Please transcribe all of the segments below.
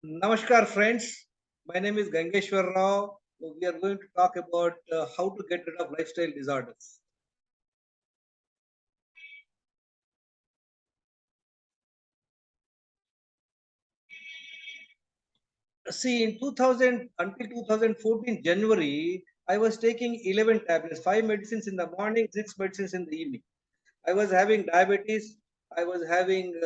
Namaskar, friends. My name is Gangeshwar Rao. We are going to talk about how to get rid of lifestyle disorders. See, in 2000 until 2014 January, I was taking 11 tablets, five medicines in the morning, six medicines in the evening. I was having diabetes, I was having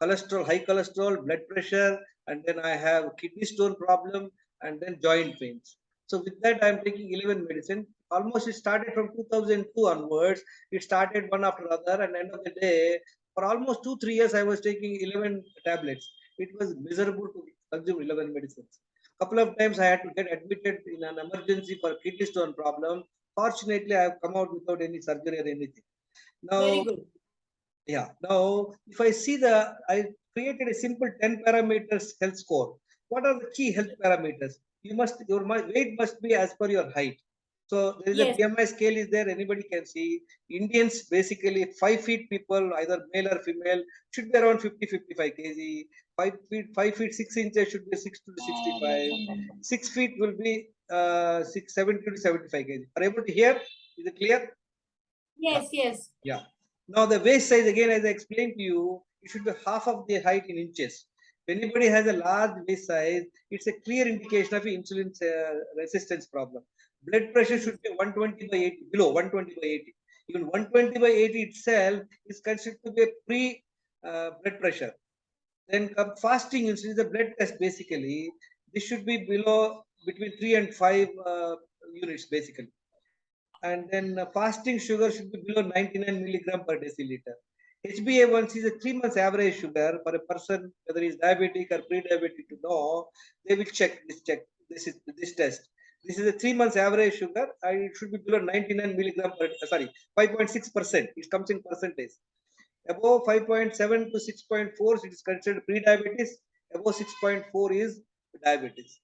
cholesterol, high cholesterol, blood pressure, and then I have kidney stone problem, and then joint pains. So with that, I'm taking 11 medicine. Almost it started from 2002 onwards. It started one after other, and end of the day, for almost 2 3 years, I was taking 11 tablets. It was miserable to consume 11 medicines. Couple of times I had to get admitted in an emergency for kidney stone problem. Fortunately, I have come out without any surgery or anything. Very Now, good. yeah. Now, if I see I created a simple 10 parameters health score. What are the key health parameters? Your weight must be as per your height. So there is a Yes. BMI scale is there. Anybody can see. Indians basically 5 feet people, either male or female, should be around 50 55 kg. 5 feet 6 inches should be 60 to 65. 6 feet will be 70 to 75 kg. Are you able to hear? Is it clear? Yeah. Yes, yes. Yeah. Now the waist size again, as I explained to you, it should be half of the height in inches. If anybody has a large waist size, it's a clear indication of insulin resistance problem. Blood pressure Yes. should be 120 by 80, below 120 by 80. Even 120 by 80 itself is considered to be a pre blood pressure. Then come fasting insulin, the blood test basically. This should be below between 3 and 5 units basically, and then fasting sugar should be below 99 milligram per deciliter. HbA1c is a 3 months average sugar for a person, whether he is diabetic or pre-diabetic to know. They will check this test. This is a 3 months average sugar. And it should be below 99 milligram per, sorry, 5.6%. It comes in percentage. Above 5.7 to 6.4, it is considered pre-diabetes. Above 6.4 is diabetes.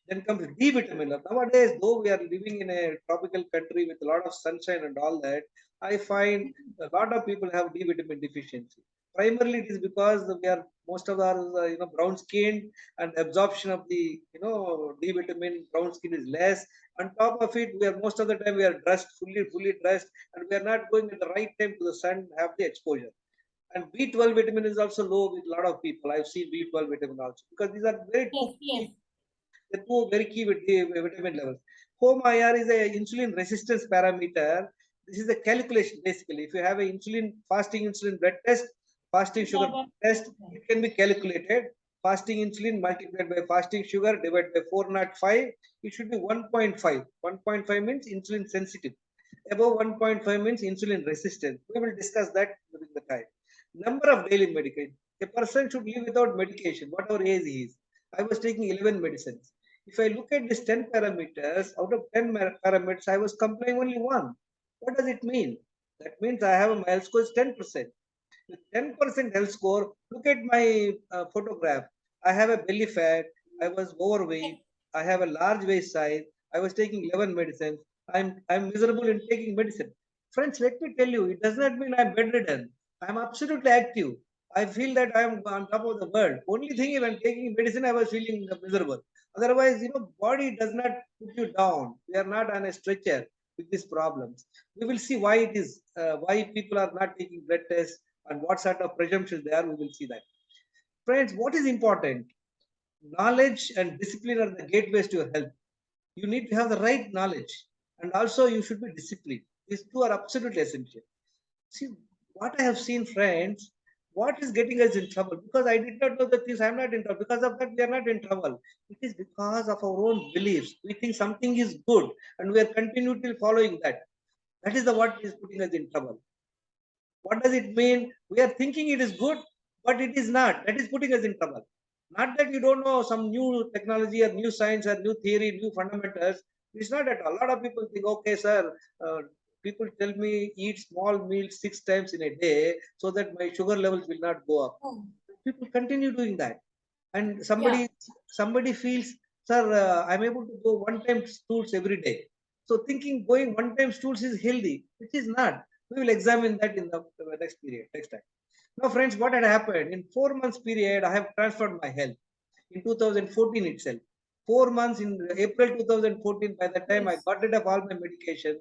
Then comes D vitamin. Nowadays, though we are living in a tropical country with a lot of sunshine and all that, I find a lot of people have D vitamin deficiency. Primarily, it is because we are most of our brown skinned, and absorption of the D vitamin brown skin is less. On top of it, we are most of the time we are dressed fully dressed, and we are not going at the right time to the sun have the exposure. And B12 vitamin is also low with a lot of people. I've seen B12 vitamin also because these are very two Yes, yes. the two very key vitamin levels. Home IR is a insulin resistance parameter. This is a calculation basically. If you have a fasting insulin blood test, fasting sugar test, it can be calculated. Fasting insulin multiplied by fasting sugar divided by 405, it should be 1.5. 1.5 means insulin sensitive. Above 1.5 means insulin resistant. We will discuss that during the time. Number of daily medication. A person should live without medication, whatever age he is. I was taking 11 medicines. If I look at these 10 parameters, out of 10 parameters, I was complying only one. What does it mean? That means I have a health score is 10%. With 10% health score, look at my photograph. I have a belly fat. I was overweight. I have a large waist size. I was taking 11 medicines. I'm miserable in taking medicine. Friends, let me tell you, it does not mean I'm bedridden. I'm absolutely active. I feel that I'm on top of the world. Only thing, if I'm taking medicine, I was feeling miserable. Otherwise, body does not put you down. We are not on a stretcher with these problems. We will see why it is, why people are not taking blood tests and what sort of presumptions they are. We will see that. Friends, what is important? Knowledge and discipline are the gateways to your health. You need to have the right knowledge, and also you should be disciplined. These two are absolutely essential. See, what I have seen, friends, what is getting us in trouble? Because I did not know the things, I'm not in trouble. Because of that, we are not in trouble. It is because of our own beliefs. We think something is good, and we are continually following that. That is the what is putting us in trouble. What does it mean? We are thinking it is good, but it is not. That is putting us in trouble. Not that you don't know some new technology or new science or new theory, new fundamentals. It's not at all. A lot of people think, okay, sir, people tell me eat small meals 6 times in a day so that my sugar levels will not go up. Oh, People continue doing that. And yeah. somebody feels, sir, I'm able to go one time stools every day. So thinking going one time stools is healthy, which is not. We will examine that in the next period, next time. Now, friends, what had happened in 4 months period? I have transferred my health. in 2014 itself. 4 months in April 2014, by the time I Yes. got rid of all my medication,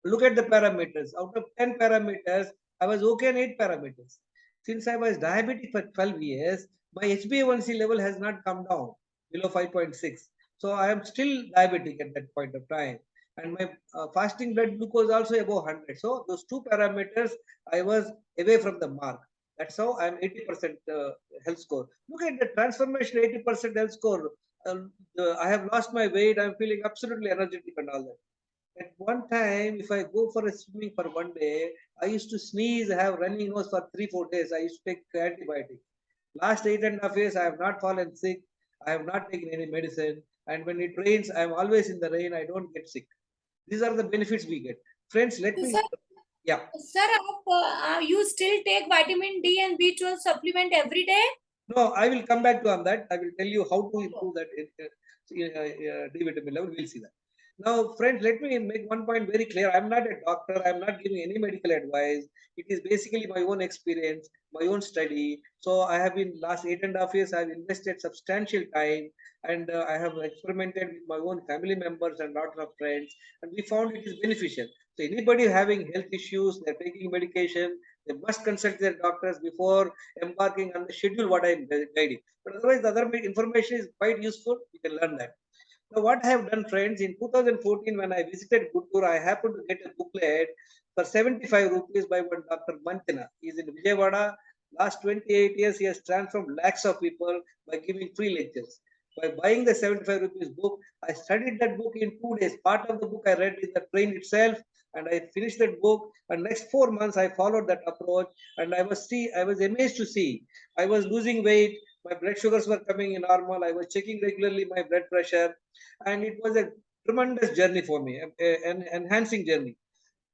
look at the parameters. Out of 10 parameters, I was okay on 8 parameters. Since I was diabetic for 12 years, my HbA1c level has not come down below 5.6. So I am still diabetic at that point of time. And my fasting blood glucose also above 100. So those two parameters, I was away from the mark. That's how I'm 80% health score. Look at the transformation 80% health score. I have lost my weight. I'm feeling absolutely energetic and all that. At one time, if I go for a swimming for one day, I used to sneeze, have running nose for 3, 4 days. I used to take antibiotic. Last 8.5 years, I have not fallen sick. I have not taken any medicine. And when it rains, I am always in the rain. I don't get sick. These are the benefits we get. Friends, let So, me, yeah. sir, you still take vitamin D and B12 supplement every day? No, I will come back to on that. I will tell you how to improve that D vitamin level. We'll see that. Now, friends, let me make one point very clear. I'm not a doctor. I'm not giving any medical advice. It is basically my own experience, my own study. So I have been last 8.5 years. I've invested substantial time, and I have experimented with my own family members and lot of friends, and we found it is beneficial. So anybody having health issues, they're taking medication, they must consult their doctors before embarking on the schedule what I am guiding. But otherwise, the other information is quite useful. You can learn that. Now, what I have done, friends, in 2014, when I visited Guttur, I happened to get a booklet for 75 rupees by one Dr. Mantina. He is in Vijayawada. Last 28 years, he has transformed lakhs of people by giving free lectures. By buying the 75 rupees book, I studied that book in 2 days. Part of the book I read in the train itself, and I finished that book. And next 4 months, I followed that approach, and I was amazed to see. I was losing weight. My blood sugars were coming in normal. I was checking regularly my blood pressure, and it was a tremendous journey for me, an enhancing journey.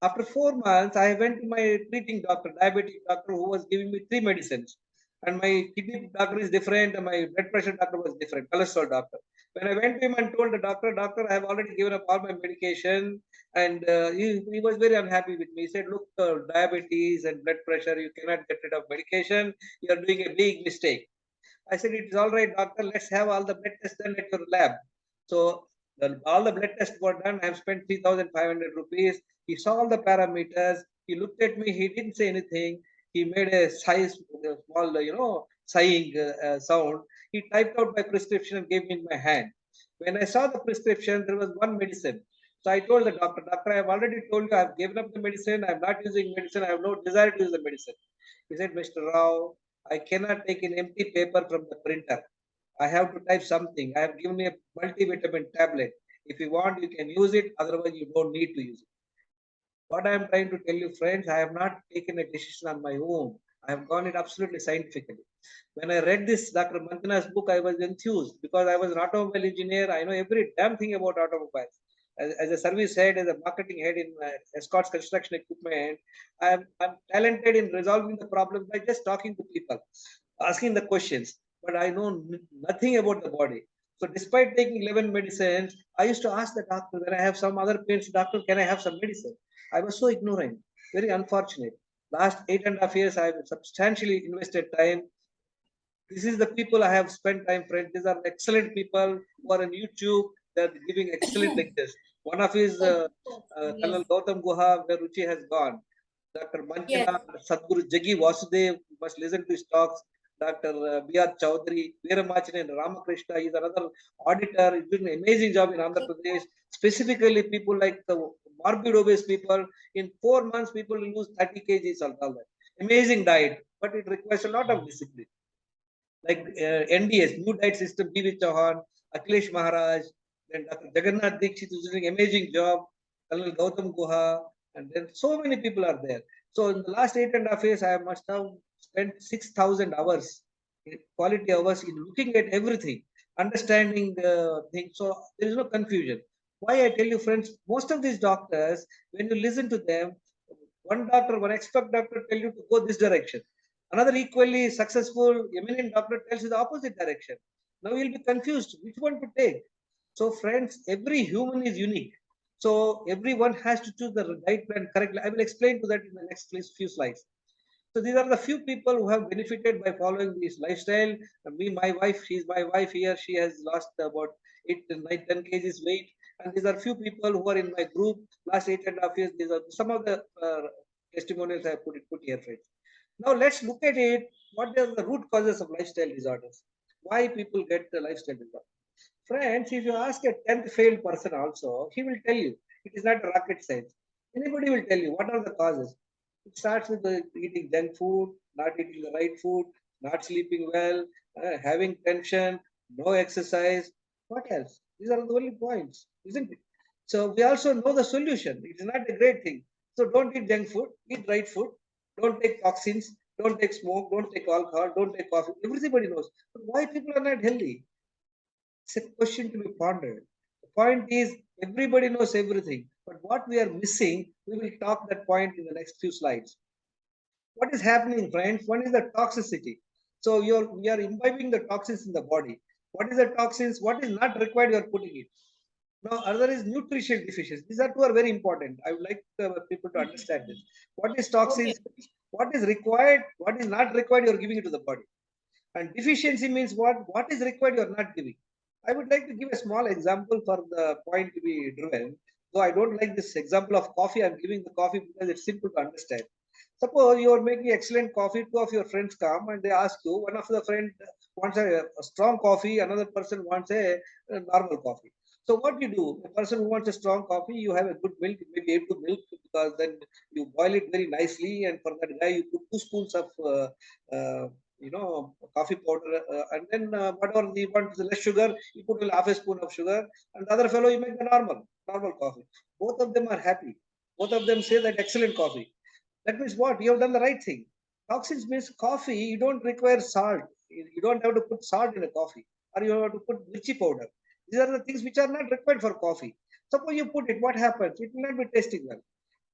After 4 months, I went to my treating doctor, diabetic doctor, who was giving me three medicines. And my kidney doctor is different, and my blood pressure doctor was different, cholesterol doctor. When I went to him and told the doctor, Doctor, I have already given up all my medication, and he was very unhappy with me. He said, Look, diabetes and blood pressure, you cannot get rid of medication. You are doing a big mistake. I said, It is all right, doctor. Let's have all the blood tests done at your lab. So all the blood tests were done. I have spent 3,500 rupees. He saw all the parameters. He looked at me. He didn't say anything. He made a small, sighing sound. He typed out my prescription and gave me in my hand. When I saw the prescription, there was one medicine. So I told the doctor, Doctor, I have already told you I have given up the medicine. I am not using medicine. I have no desire to use the medicine. He said, Mr. Rao, I cannot take an empty paper from the printer. I have to type something. I have given you a multivitamin tablet. If you want, you can use it. Otherwise, you don't need to use it. What I am trying to tell you, friends, I have not taken a decision on my own. I have gone it absolutely scientifically. When I read this Dr. Mantina's book, I was enthused because I was an automobile engineer. I know every damn thing about automobiles. As a service head, as a marketing head in Escorts Construction Equipment, I'm talented in resolving the problems by just talking to people, asking the questions. But I know nothing about the body. So despite taking 11 medicines, I used to ask the doctor when I have some other pains, Doctor, can I have some medicine? I was so ignorant, very unfortunate. Last 8.5 years, I have substantially invested time. This is the people I have spent time, friends. These are excellent people who are on YouTube. They're giving excellent lectures. One of his Yes. Colonel Gautam Guha, where Ruchi has gone. Dr. Yes. Manchana, Sadhguru Jagi Vasudev, you must listen to his talks. Dr. B.R. Chowdhury, Veeramachane Ramakrishna, he is another auditor. He's doing an amazing job in Andhra Pradesh. Specifically, people like the morbid obese people, in 4 months, people will lose 30 kgs and all that. Amazing diet, but it requires a lot of discipline. Like NDS, New Diet System, B.V. Chauhan, Akhilesh Maharaj, then Dr. Jagannath Dikshit is doing an amazing job, Colonel Gautam Guha, and then so many people are there. So in the last 8.5 years, I must have spent 6,000 hours, quality hours in looking at everything, understanding the things. So there is no confusion. Why I tell you, friends, most of these doctors, when you listen to them, one expert doctor tell you to go this direction. Another equally successful, eminent doctor tells you the opposite direction. Now you'll be confused which one to take. So, friends, every human is unique. So everyone has to choose the right plan correctly. I will explain to that in the next few slides. So these are the few people who have benefited by following this lifestyle. Me, my wife, she's my wife here. She has lost about 8 to 9, 10 kgs weight. And these are few people who are in my group last 8.5 years. These are some of the testimonials I have put here, friends. Now let's look at it. What are the root causes of lifestyle disorders? Why people get the lifestyle disorder? Friends, if you ask a 10th failed person also, he will tell you. It is not rocket science. Anybody will tell you what are the causes. It starts with eating junk food, not eating the right food, not sleeping well, having tension, no exercise. What else? These are the only points, isn't it? So we also know the solution. It is not a great thing. So don't eat junk food, eat right food. Don't take toxins, don't take smoke, don't take alcohol, don't take coffee. Everybody knows. But why people are not healthy? It's a question to be pondered. The point is, everybody knows everything, but what we are missing, we will talk that point in the next few slides. What is happening, friends? One is the toxicity. So we are imbibing the toxins in the body. What is the toxins? What is not required? You are putting it. Now, other is nutrition deficiency. These are two are very important. I would like people to understand this. What is Okay. toxins? What is required? What is not required? You are giving it to the body. And deficiency means what? What is required? You are not giving. I would like to give a small example for the point to be driven. Though I don't like this example of coffee, I'm giving the coffee because it's simple to understand. Suppose you are making excellent coffee, two of your friends come and they ask you, one of the friend wants a strong coffee, another person wants a normal coffee. So what you do, the person who wants a strong coffee, you have a good milk, maybe able to milk because then you boil it very nicely, and for that guy you put 2 spoons of uh, coffee powder, and then whatever you want, less sugar, you put half a spoon of sugar, and the other fellow you make the normal coffee. Both of them are happy. Both of them say that excellent coffee. That means what? You have done the right thing. Toxins means coffee, you don't require salt. You don't have to put salt in a coffee, or you have to put mirchi powder. These are the things which are not required for coffee. Suppose you put it, what happens? It will not be tasting well.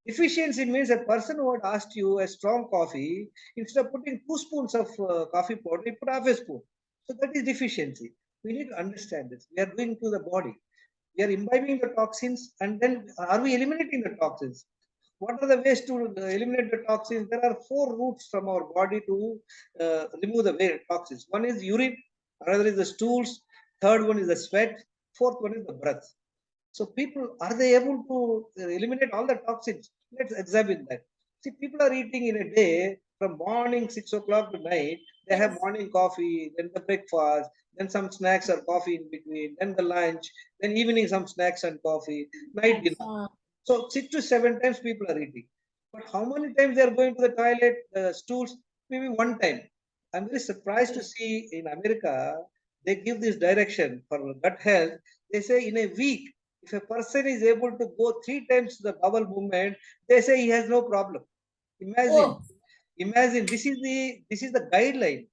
Efficiency means a person who had asked you a strong coffee, instead of putting 2 spoons of coffee powder, you put half a spoon. So that is deficiency. We need to understand this. We are doing to the body. We are imbibing the toxins, and then are we eliminating the toxins? What are the ways to eliminate the toxins? There are 4 routes from our body to remove the toxins. One is urine, another is the stools, third one is the sweat, fourth one is the breath. So people, are they able to eliminate all the toxins? Let's examine that. See, people are eating in a day from morning 6 o'clock to night. They have Yes. morning coffee, then the breakfast, then some snacks or coffee in between, then the lunch, then evening some snacks and coffee, night Yes. dinner. So 6 to 7 times people are eating. But how many times they are going to the toilet, stools? Maybe one time. I'm very surprised to Yes. see in America, they give this direction for gut health. They say in a week, if a person is able to go 3 times the bowel movement, they say he has no problem. Imagine, Oh, imagine this is the guideline.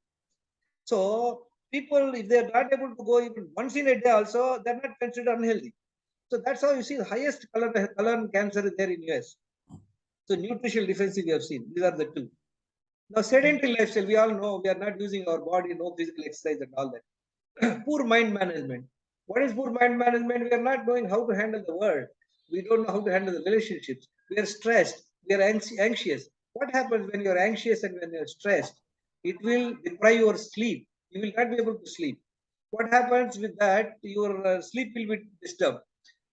So people, if they are not able to go even once in a day, also they're not considered unhealthy. So that's how you see the highest colon cancer is there in US. So nutritional deficiency we have seen. These are the two. Now sedentary lifestyle, we all know we are not using our body, no physical exercise and all that. Poor mind management. What is poor mind management? We are not knowing how to handle the world. We don't know how to handle the relationships. We are stressed. We are anxious. What happens when you are anxious and when you are stressed? It will deprive your sleep. You will not be able to sleep. What happens with that? Your sleep will be disturbed.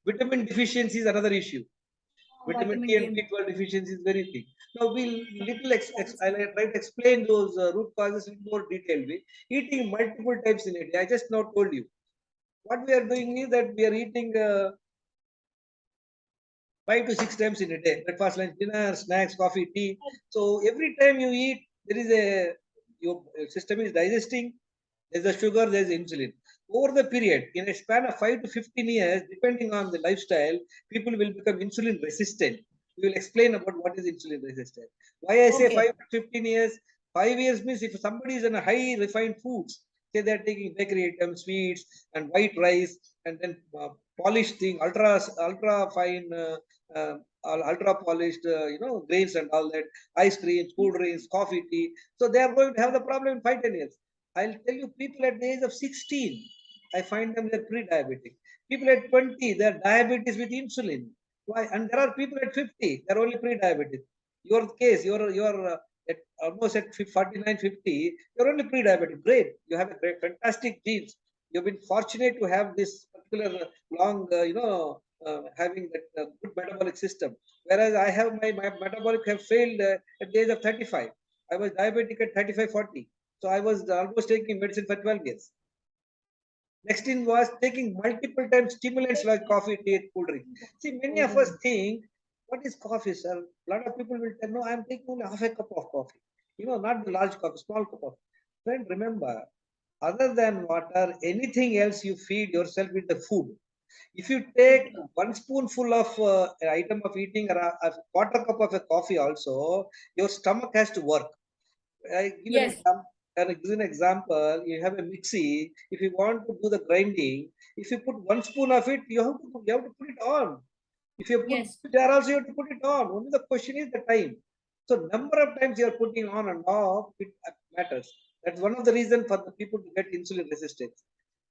Vitamin deficiency is another issue. Vitamin vitamin D D. and B12 deficiency is very big. Now we'll I'll try to explain those root causes in more detail. Eating multiple times in a day. I just now told you. What we are doing is that we are eating 5 to 6 times in a day: breakfast, lunch, dinner, snacks, coffee, tea. So every time you eat, there is your system is digesting. There's the sugar, there's insulin. Over the period, in a span of 5 to 15 years, depending on the lifestyle, people will become insulin resistant. We will explain about what is insulin resistant. Why I say Okay. 5 to 15 years? 5 years means if somebody is on a high refined foods, say they're taking bakery items, sweets, and white rice, and then polished thing, ultra fine, uh, ultra polished, grains and all that, ice creams, cool drinks, coffee, tea. So they are going to have the problem in 5 10 years. I'll tell you, people at the age of 16, I find them they're pre-diabetic. People at 20, they're diabetes with insulin. Why? And there are people at 50, they're only pre-diabetic. Your case, your at almost at 49, 50, you're only pre-diabetic. Great. You have a great, fantastic genes. You've been fortunate to have this particular long, having that good metabolic system. Whereas I have my metabolic have failed at the age of 35. I was diabetic at 35, 40. So I was almost taking medicine for 12 years. Next in was taking multiple times stimulants like coffee, tea, cool drink. See, many of us think, what is coffee, sir? A lot of people will tell, no, I'm taking only half a cup of coffee. Not the large cup, small cup of. Friend, remember, other than water, anything else you feed yourself with the food. If you take one spoonful of an item of eating or a quarter cup of a coffee also, your stomach has to work. I give an Yes. example. Give an example. You have a mixie. If you want to do the grinding, if you put one spoon of it, you have to put it on. If you put Yes. there also, you have to put it on. Only the question is the time. So number of times you are putting on and off, it matters. That's one of the reasons for the people to get insulin resistance.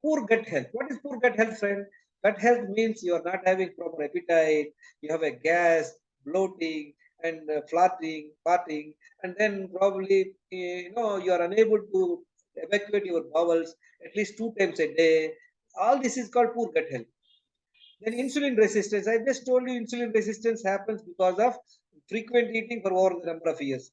Poor gut health. What is poor gut health, friend? Gut health means you are not having proper appetite. You have a gas, bloating, and farting, and then probably you are unable to evacuate your bowels at least 2 times a day. All this is called poor gut health. Then insulin resistance. I just told you insulin resistance happens because of frequent eating for over the number of years.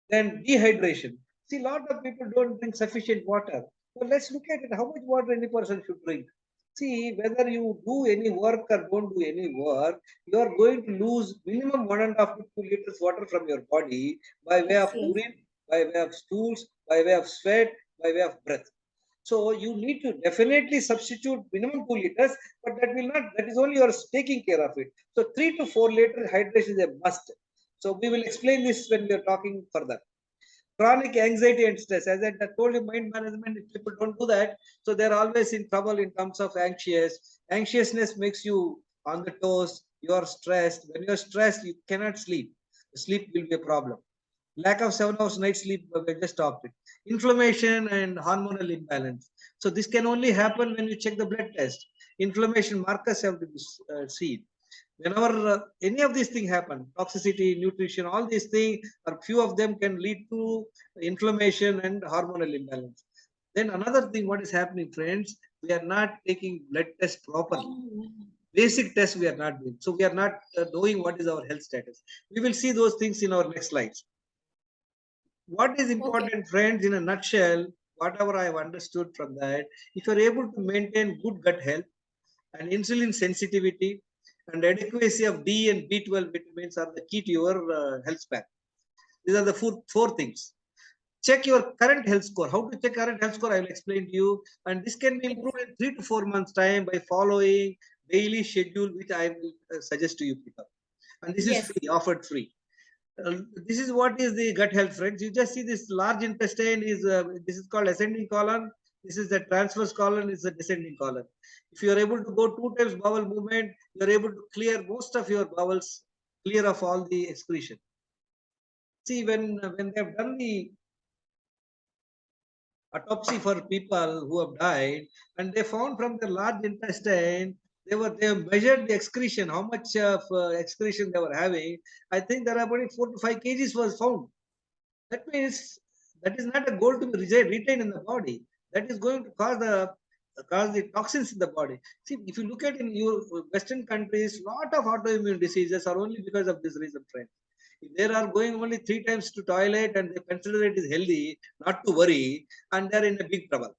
Then dehydration. See, a lot of people don't drink sufficient water. So let's look at it. How much water any person should drink? See, whether you do any work or don't do any work, you are going to lose minimum 1.5 to 2 liters water from your body by way of Yes. urine, by way of stools, by way of sweat, by way of breath. So you need to definitely substitute minimum 2 liters, but that is only you're taking care of it. So 3 to 4 liter hydration is a must. So we will explain this when we are talking further. Chronic anxiety and stress. As I told you, mind management, if people don't do that, so they're always in trouble in terms of anxious. Anxiousness makes you on the toes, you're stressed. When you're stressed, you cannot sleep. Sleep will be a problem. Lack of 7 hours night sleep, we just talked it. Inflammation and hormonal imbalance. So this can only happen when you check the blood test. Inflammation markers have to be seen. Whenever any of these things happen, toxicity, nutrition, all these things, or few of them can lead to inflammation and hormonal imbalance. Then another thing, what is happening, friends, we are not taking blood test properly. Basic tests we are not doing. So we are not knowing what is our health status. We will see those things in our next slides. What is important, friends, in a nutshell, whatever I have understood from that, if you are able to maintain good gut health and insulin sensitivity and adequacy of D and B12 vitamins are the key to your health span. These are the four things. Check your current health score. How to check current health score, I will explain to you. And this can be improved in 3 to 4 months time by following daily schedule, which I will suggest to you people. And this is free, offered free. This is what is the gut health, friends. You just see this large intestine is this is called ascending colon. This is the transverse colon, is the descending colon. If you are able to go 2 times bowel movement, you are able to clear most of your bowels, clear of all the excretion. See, when they have done the autopsy for people who have died, and they found from the large intestine, they have measured the excretion, how much of excretion they were having. I think there are about 4 to 5 kgs was found. That means that is not a goal to be retained in the body. That is going to cause the toxins in the body. See, if you look at in your Western countries, lot of autoimmune diseases are only because of this reason, friends. If they are going only 3 times to toilet and they consider it is healthy, not to worry, and they're in a big trouble.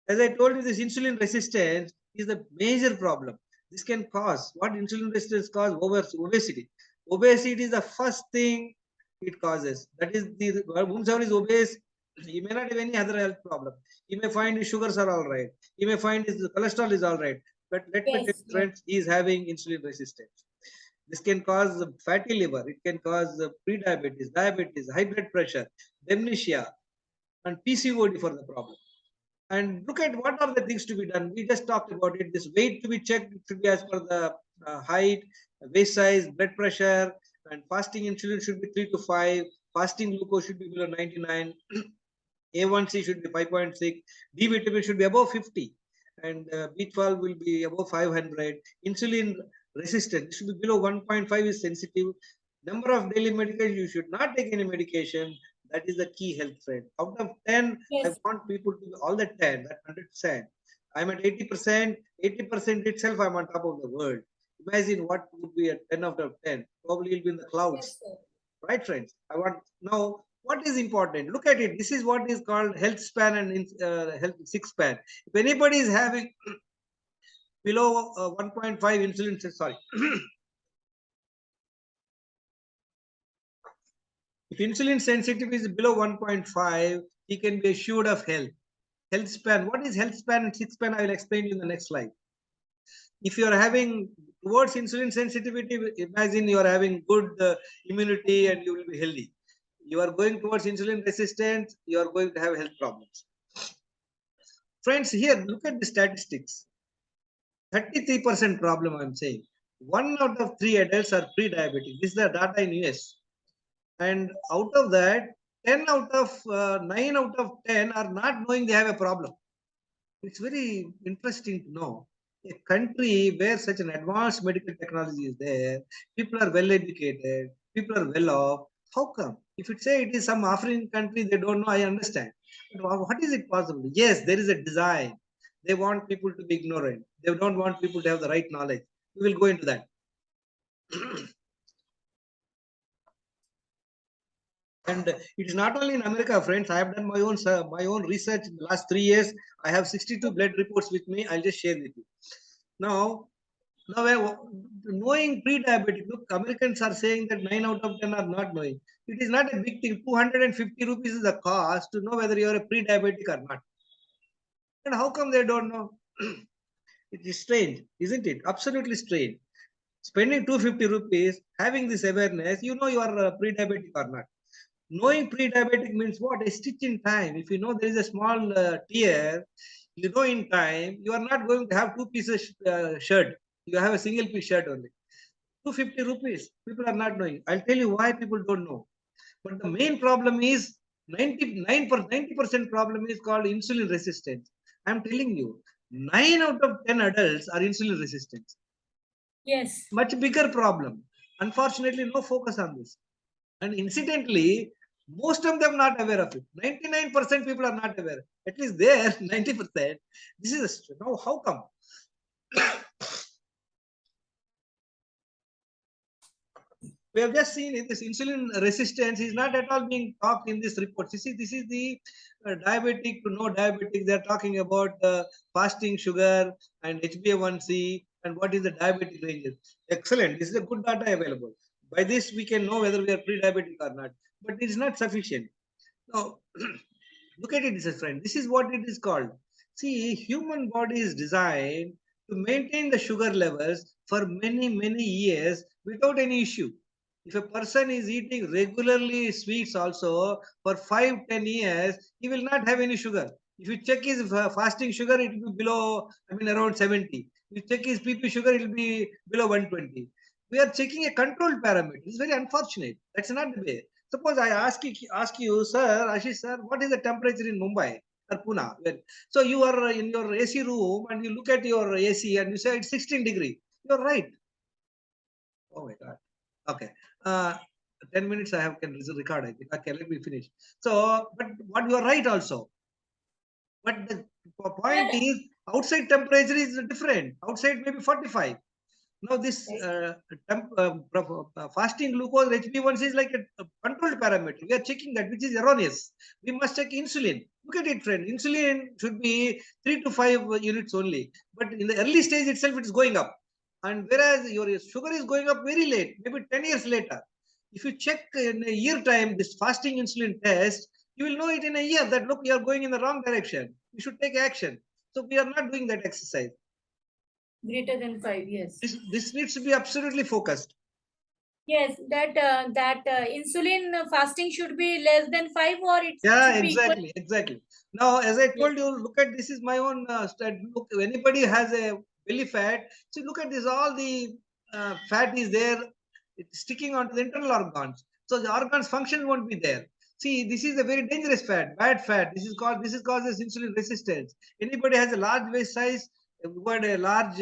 As I told you, this insulin resistance is the major problem. This can cause what insulin resistance cause obesity. Obesity is the first thing it causes. That is the whomsoever is obese, he may not have any other health problem. He may find his sugars are all right. He may find his cholesterol is all right. But let me tell you, friends, he is having insulin resistance. This can cause fatty liver. It can cause pre-diabetes, diabetes, high blood pressure, dementia, and PCOD for the problem. And look at what are the things to be done. We just talked about it. This weight to be checked should be as per the height, waist size, blood pressure, and fasting insulin should be 3 to 5. Fasting glucose should be below 99. A1C should be 5.6. D vitamin should be above 50. And B12 will be above 500. Insulin resistant should be below 1.5 is sensitive. Number of daily medication, you should not take any medication. That is the key health friend. Out of 10, I Yes. want people to be all the 10, that 100%. I'm at 80%, 80% itself, I'm on top of the world. Imagine what would be a 10 out of 10. Probably will be in the clouds. Yes, sir. Right, friends? I want now what is important. Look at it. This is what is called health span and health six span. If anybody is having below 1.5 insulin, sorry, if insulin sensitivity is below 1.5, he can be assured of health. Health span. What is health span and six span? I will explain to you in the next slide. If you are having towards insulin sensitivity, imagine you are having good immunity and you will be healthy. You are going towards insulin resistance, you are going to have health problems. Friends, here, look at the statistics. 33% problem, I'm saying. 1 out of 3 adults are pre-diabetic. This is the data in US. And out of that, 10 out of 9 out of 10 are not knowing they have a problem. It's very interesting to know. A country where such an advanced medical technology is there, people are well educated, people are well off. How come? If it say it is some African country, they don't know, I understand. But what is it possible? Yes, there is a design. They want people to be ignorant. They don't want people to have the right knowledge. We will go into that. And it is not only in America, friends. I have done my own research in the last 3 years. I have 62 blood reports with me. I'll just share with you. Now, knowing pre-diabetic, look, Americans are saying that 9 out of 10 are not knowing. It is not a big thing. 250 rupees is the cost to know whether you are a pre-diabetic or not. And how come they don't know? It is strange, isn't it? Absolutely strange. Spending 250 rupees, having this awareness, you know you are pre-diabetic or not. Knowing pre-diabetic means what? A stitch in time. If you know there is a small tear, you know in time, you are not going to have two pieces shirt. You have a single piece shirt only. 250 rupees. People are not knowing. I'll tell you why people don't know. But the main problem is 90% problem is called insulin resistance. I'm telling you, 9 out of 10 adults are insulin resistant. Yes. Much bigger problem. Unfortunately, no focus on this. And incidentally, most of them not aware of it. 99% people are not aware. At least there, 90%. This is now how come? We have just seen this insulin resistance is not at all being talked in this report. You see, this is the diabetic to no diabetic. They're talking about fasting sugar and HbA1c and what is the diabetic ranges. Excellent. This is a good data available. By this, we can know whether we are pre-diabetic or not. But it is not sufficient. Now, look at it, friend. This is what it is called. See, human body is designed to maintain the sugar levels for many, many years without any issue. If a person is eating regularly sweets also for 5-10 years, he will not have any sugar. If you check his fasting sugar, it will be below, around 70. If you check his PP sugar, it will be below 120. We are checking a control parameter. It's very unfortunate. That's not the way. Suppose I ask you, sir, Ashish sir, what is the temperature in Mumbai or Pune? So you are in your AC room and you look at your AC and you say it's 16 degree. You're right. Oh my God. Okay. Uh, 10 minutes I have can record. I think. Okay, let me finish. So, but what you are right also. But the point Well, is, outside temperature is different. Outside maybe 45. Now this fasting glucose HbA1c is like a controlled parameter. We are checking that, which is erroneous. We must check insulin. Look at it, friend. Insulin should be 3 to 5 units only. But in the early stage itself, it is going up. And whereas your sugar is going up very late, maybe 10 years later. If you check in a year time, this fasting insulin test, you will know it in a year that, look, you are going in the wrong direction. You should take action. So we are not doing that exercise. greater than 5, yes. This needs to be absolutely focused. Yes, that insulin fasting should be less than 5 or it Yeah, should be equal. exactly. Now, as I Yes. told you, look at this is my own stat. Look, if anybody has a belly fat, so look at this. All the fat is there, it's sticking onto the internal organs. So the organs function won't be there. See, this is a very dangerous fat, bad fat. This is causes insulin resistance. Anybody has a large waist size, got a large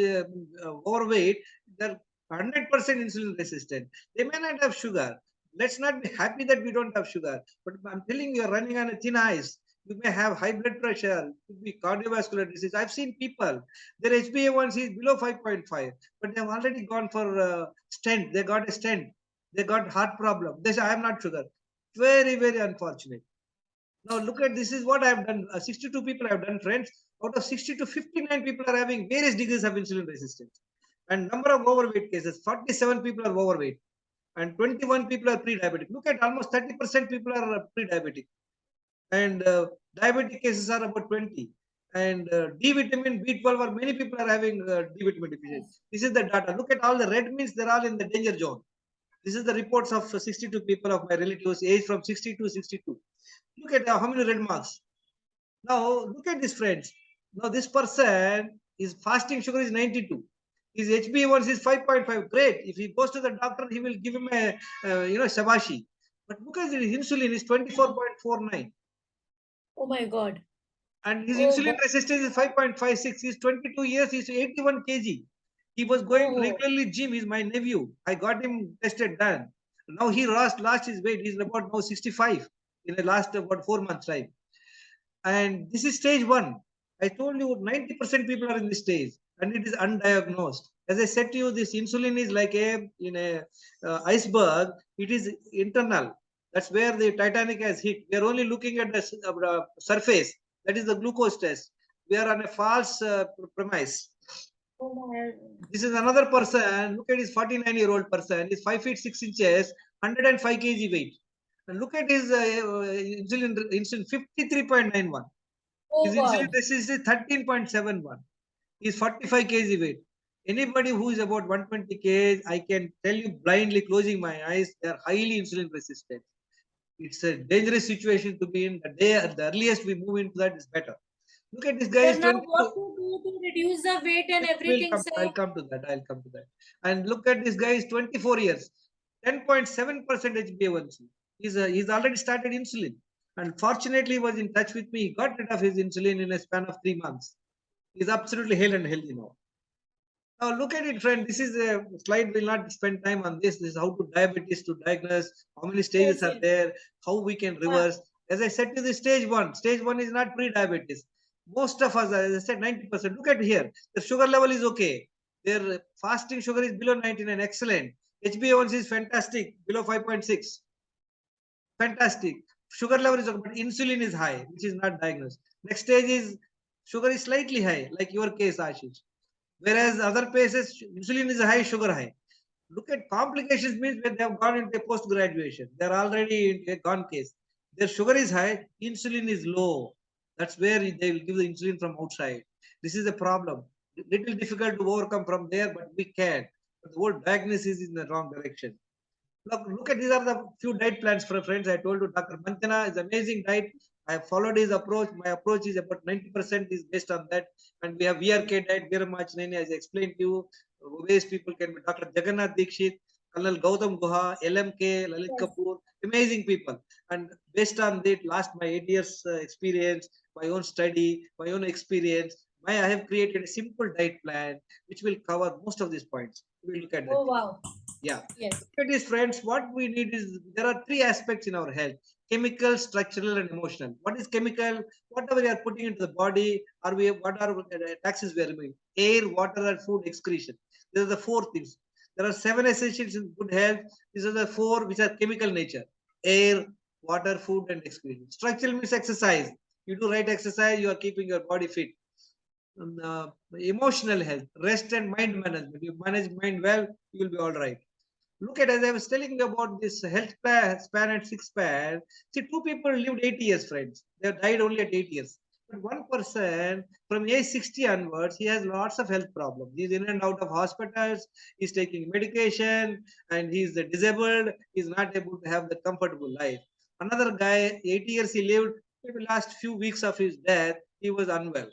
overweight, their 100% insulin resistant. They may not have sugar. Let's not be happy that we don't have sugar. But I'm telling you, you're running on a thin ice. You may have high blood pressure, could be cardiovascular disease. I've seen people, their HbA1c is below 5.5, but they've already gone for stent. They got a stent. They got heart problem. They say, I am not sugar. Very, very unfortunate. Now look at this is what I've done. 62 people I've done, friends. Out of 60 to 59 people are having various degrees of insulin resistance. And number of overweight cases, 47 people are overweight and 21 people are pre-diabetic. Look at almost 30% people are pre-diabetic. And diabetic cases are about 20. And D vitamin, B12, or many people are having D vitamin deficiency. This is the data. Look at all the red means they're all in the danger zone. This is the reports of 62 people of my relatives, age from 60 to 62. Look at how many red marks. Now, look at this, friends. Now, this person, his fasting sugar is 92. His HbA1c is 5.5. Great. If he goes to the doctor, he will give him a, shabashi. But look at his insulin is 24.49. Oh my God. And his Oh, insulin God. resistance is 5.56. He's 22 years. He's 81 kg. He was going Oh. regularly gym. He's my nephew. I got him tested done. Now he lost his weight. He's about now 65 in the last about 4 months time. And this is stage 1. I told you 90% people are in this stage and it is undiagnosed. As I said to you, this insulin is like a iceberg. It is internal. That's where the Titanic has hit. We are only looking at the surface. That is the glucose test. We are on a false premise. Oh my. This is another person. Look at his 49-year-old person. He's 5 feet 6 inches, 105 kg weight. And look at his insulin 53.91. Oh His insulin God. resistance is 13.71. He's 45 kg weight. Anybody who is about 120 kg, I can tell you blindly, closing my eyes, they are highly insulin resistant. It's a dangerous situation to be in. The earliest we move into that is better. Look at this guy. Sir, now what to do to reduce the weight and everything, sir? I'll come to that. I'll come to that. And look at this guy is 24 years, 10.7% HbA1c. He's already started insulin. And fortunately, he was in touch with me. He got rid of his insulin in a span of 3 months. He's absolutely hale and healthy now. Now look at it, friend. This is a slide. We'll not spend time on this. This is how to diabetes to diagnose, how many stages Yes, are there, how we can reverse. As I said to the stage 1, stage 1 is not pre-diabetes. Most of us, as I said, 90%. Look at here. The sugar level is okay. Their fasting sugar is below 99. Excellent. HbA1c is fantastic, below 5.6. Fantastic. Sugar level is okay, but insulin is high, which is not diagnosed. Next stage is sugar is slightly high, like your case, Ashish. Whereas other places, insulin is high, sugar high. Look at complications means when they have gone into post-graduation. They're already in a gone case. Their sugar is high, insulin is low. That's where they will give the insulin from outside. This is the problem. Little difficult to overcome from there, but we can. But the whole diagnosis is in the wrong direction. Look at these are the few diet plans for friends. I told you Dr. Manthana is amazing diet. I have followed his approach. My approach is about 90% is based on that. And we have VRK diet, Veeramachaneni, as I explained to you. Ways people can be Dr. Jagannath Dikshit, Colonel Gautam Guha, LMK, Lalit Yes. Kapoor, amazing people. And based on that, last my 8 years experience, my own study, my own experience, I have created a simple diet plan which will cover most of these points. We will look at that. Oh wow. Yeah. Yes. Look at this, friends. What we need is there are 3 aspects in our health: chemical, structural, and emotional. What is chemical? Whatever we are putting into the body, what are taxes we are removing? Air, water, and food excretion. These are the 4 things. There are 7 essentials in good health. These are the 4 which are chemical nature: air, water, food, and excretion. Structural means exercise. You do right exercise, you are keeping your body fit. Emotional health, rest and mind management. You manage mind well, you will be all right. Look at, as I was telling you about this health span and 6 span. See, 2 people lived 80 years, friends. They have died only at 8 years. But one person from age 60 onwards, he has lots of health problems. He's in and out of hospitals. He's taking medication, and he's disabled. He's not able to have the comfortable life. Another guy, 80 years he lived. Maybe last few weeks of his death, he was unwell.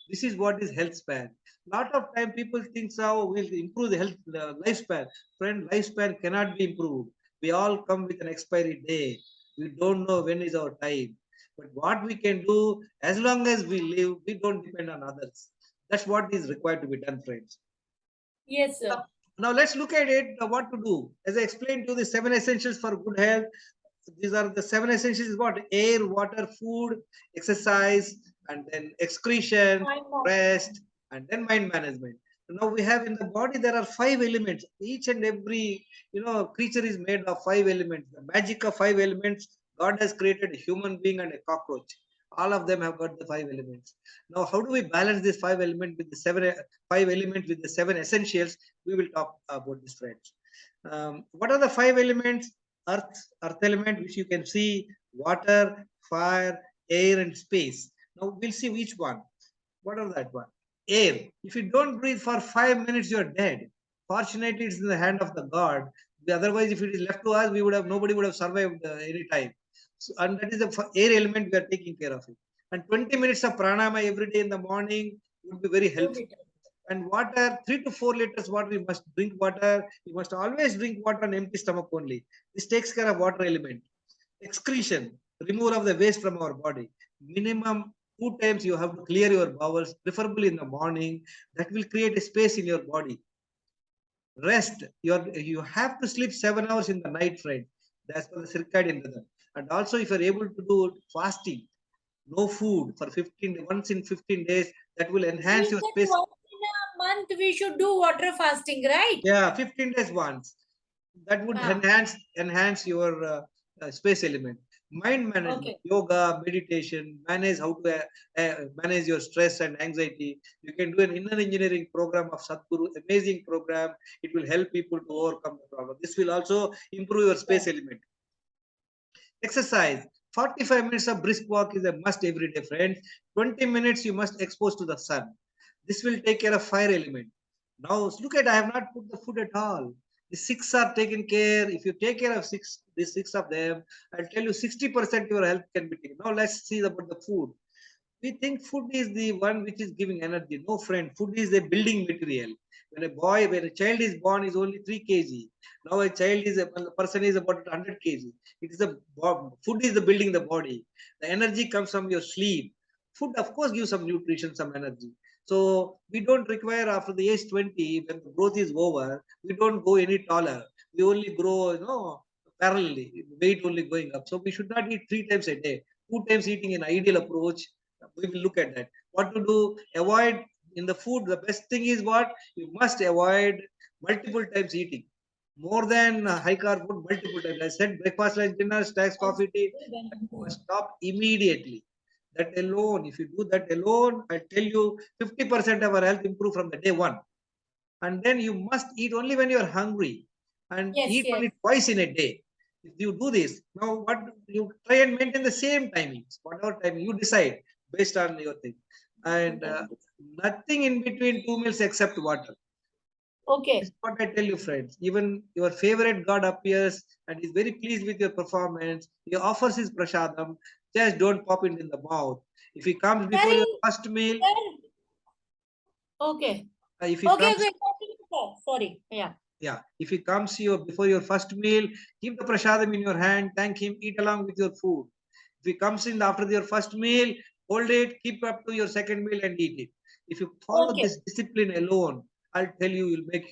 This is what is health span. Lot of time people think so will improve the health lifespan. Friend, lifespan cannot be improved. We all come with an expiry day. We don't know when is our time. But what we can do, as long as we live, we don't depend on others. That's what is required to be done, friends. Yes, sir. Now let's look at it, what to do. As I explained to you, the 7 essentials for good health. These are the 7 essentials is what? Air, water, food, exercise, and then excretion, Fine, ma'am. rest, and then mind management. Now we have in the body, there are 5 elements. Each and every, creature is made of 5 elements. The magic of 5 elements, God has created a human being and a cockroach. All of them have got the 5 elements. Now, how do we balance this 5 element with the 5 elements with the 7 essentials? We will talk about this, friends. What are the 5 elements? Earth element, which you can see, water, fire, air, and space. Now we'll see which one. What are that one? Air. If you don't breathe for 5 minutes, you're dead. Fortunately, it's in the hand of the God. Otherwise, if it is left to us, nobody would have survived any time. So, and that is the air element we are taking care of it. And 20 minutes of pranayama every day in the morning would be very helpful. And water, 3 to 4 liters water, you must drink water. You must always drink water on empty stomach only. This takes care of water element. Excretion, removal of the waste from our body. Minimum 2 times you have to clear your bowels, preferably in the morning. That will create a space in your body. Rest, you have to sleep 7 hours in the night, friend. That's for the circadian rhythm. And also, if you're able to do fasting, no food for 15 once in 15 days, that will enhance your space. Once in a month we should do water fasting, right? Yeah, 15 days once. That would enhance your space element. Mind management, yoga, meditation, manage how to manage your stress and anxiety. You can do an inner engineering program of Sadhguru, amazing program. It will help people to overcome the problem. This will also improve your space element. Exercise. 45 minutes of brisk walk is a must every day, friends. 20 minutes you must expose to the sun. This will take care of fire element. Now look at, I have not put the food at all. The 6 are taken care. If you take care of these 6 of them, I'll tell you 60% your health can be taken. Now let's see about the food. We think food is the one which is giving energy. No, friend, food is a building material. When a child is born, is only 3 kg. Now a person is about 100 kg. It is food is the building the body. The energy comes from your sleep. Food, of course, gives some nutrition, some energy. So we don't require after the age 20, when the growth is over, we don't go any taller. We only grow, parallelly, weight only going up. So we should not eat 3 times a day. 2 times eating an ideal approach. We will look at that. What to do? Avoid in the food. The best thing is what? You must avoid multiple times eating. More than high carb food, multiple times. I said breakfast, lunch, dinner, snacks, coffee, tea. You must stop immediately. That alone, if you do that alone, I tell you 50% of our health improve from the day one. And then you must eat only when you are hungry and eat only twice in a day. If you do this, now what you try and maintain the same timings, whatever time you decide based on your thing. And nothing in between 2 meals except water. This is what I tell you, friends. Even your favorite God appears and is very pleased with your performance. He offers his prasadam. Just don't pop it in the mouth. If he comes before your first meal. If he comes, sorry. Yeah. Yeah. If he comes before your first meal, keep the prasadam in your hand, thank him, eat along with your food. If he comes in after your first meal, hold it, keep up to your second meal and eat it. If you follow this discipline alone, I'll tell you, you'll make huge